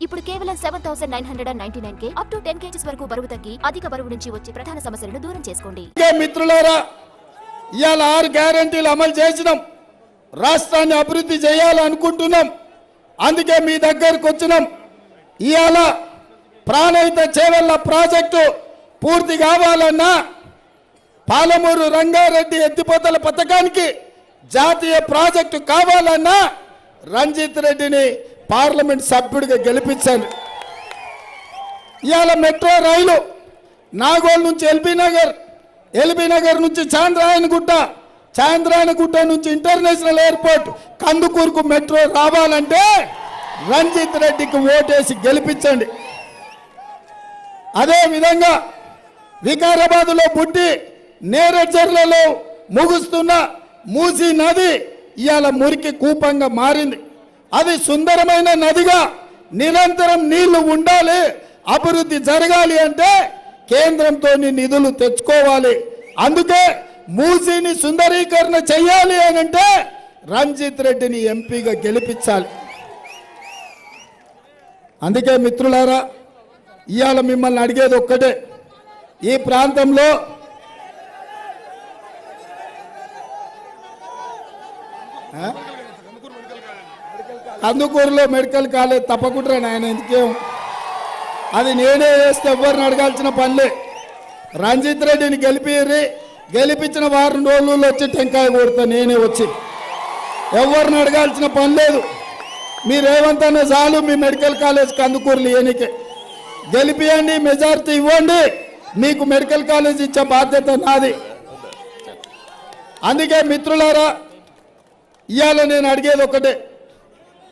ఇప్పుడు కేవలం 7999 up to 10 kgs వరకు బరువు తగ్గి అధిక బరువు నుంచి వచ్చే ప్రధాన సమస్యలను దూరం చేసుకోండి. మిత్రులారా, ఇవాళ 6 గ్యారెంటీలు అమలు చేసినాం. రాష్ట్రాన్ని అభివృద్ధి చేయాలనుకుంటున్నాం. అందుకే మీ దగ్గరకు వచ్చినాం. ఇవాళ ప్రాణహిత చేవెళ్ల ప్రాజెక్టు పూర్తి కావాలన్నా, పాలమూరు రంగారెడ్డి ఎత్తిపోతల పథకానికి జాతీయ ప్రాజెక్టు కావాలన్నా రంజిత్ రెడ్డిని పార్లమెంట్ సభ్యుడిగా గెలిపించాలి. ఇవాళ మెట్రో రైలు నాగోల్ నుంచి ఎల్బీ నగర్ నుంచి చాంద్రాయనగుట్ట నుంచి ఇంటర్నేషనల్ ఎయిర్పోర్ట్ కందుకూరుకు మెట్రో రావాలంటే రంజిత్ రెడ్డికి ఓటేసి గెలిపించండి. అదే విధంగా వికారాబాద్లో పుట్టి నేరేడ్చర్లలో ముగుస్తున్న మూసీ నది ఇవాళ మురికి కూపంగా మారింది. అది సుందరమైన నదిగా నిరంతరం నీళ్లు ఉండాలి, అభివృద్ధి జరగాలి అంటే కేంద్రంతో నిధులు తెచ్చుకోవాలి. అందుకే మూసీని సుందరీకరణ చేయాలి అని అంటే రంజిత్ రెడ్డిని ఎంపీగా గెలిపించాలి. అందుకే మిత్రులారా, ఇవాళ మిమ్మల్ని అడిగేది ఒక్కటే, ఈ ప్రాంతంలో కందుకూరులో మెడికల్ కాలేజ్ తప్పకుండా ఆయన ఎందుకేం, అది నేనే వేస్తే ఎవరిని అడగాల్సిన పనిలే. రంజిత్ రెడ్డిని గెలిపించిన వారం రోజుల్లో వచ్చి టెంకాయ కొడతా నేనే వచ్చి, ఎవరిని అడగాల్సిన పని లేదు. మీరేమంతనే చాలు, మీ మెడికల్ కాలేజ్ కందుకూరులు ఏనికే గెలిపియండి, మెజార్టీ ఇవ్వండి, మీకు మెడికల్ కాలేజ్ ఇచ్చే బాధ్యత నాది. అందుకే మిత్రులారా, ఇవాళ నేను అడిగేది ఒకటే,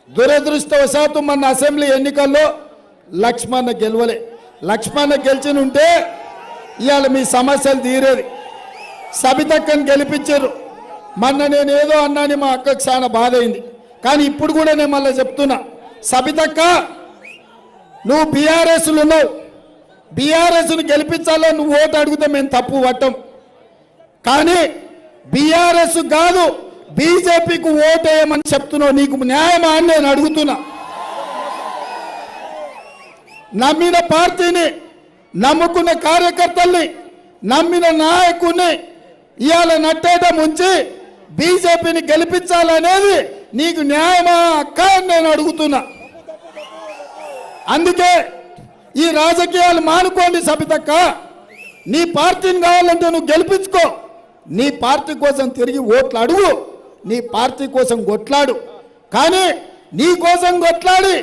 దురదృష్టవశాత్తు మన అసెంబ్లీ ఎన్నికల్లో లక్ష్మణ గెలవలే. లక్ష్మణ గెలిచినుంటే ఇవాళ మీ సమస్యలు తీరేది. సబితక్కని గెలిపించారు. మొన్న నేను ఏదో అన్నాని మా అక్కకు చాలా బాధ అయింది. కానీ ఇప్పుడు కూడా నేను మళ్ళీ చెప్తున్నా, సబితక్క నువ్వు బీఆర్ఎస్లు ఉన్నావు, బీఆర్ఎస్ను గెలిపించాలని నువ్వు ఓటు అడిగితే మేము తప్పు పట్టం. కానీ బీఆర్ఎస్ కాదు బీజేపీకి ఓటేయమని చెప్తున్నావు, నీకు న్యాయమా అని నేను అడుగుతున్నా. నమ్మిన పార్టీని, నమ్ముకున్న కార్యకర్తల్ని, నమ్మిన నాయకుడిని ఇవాళ నట్టేట ముంచి బీజేపీని గెలిపించాలనేది నీకు న్యాయమా అక్క అని నేను అడుగుతున్నా. అందుకే ఈ రాజకీయాలు మానుకోండి సబితక్క. నీ పార్టీని కావాలంటే నువ్వు గెలిపించుకో, నీ పార్టీ కోసం తిరిగి ఓట్లు అడుగు, నీ పార్టీ కోసం కొట్లాడు. కానీ నీ కోసం కొట్లాడి,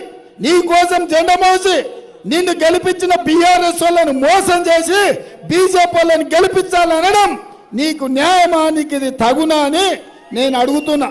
నీ కోసం జెండా మోసి నిన్ను గెలిపించిన బీఆర్ఎస్ వాళ్ళని మోసం చేసి బీజేపీ వాళ్ళని గెలిపించాలనడం నీకు న్యాయమా, నీకు ఇది తగునా అని నేను అడుగుతున్నా.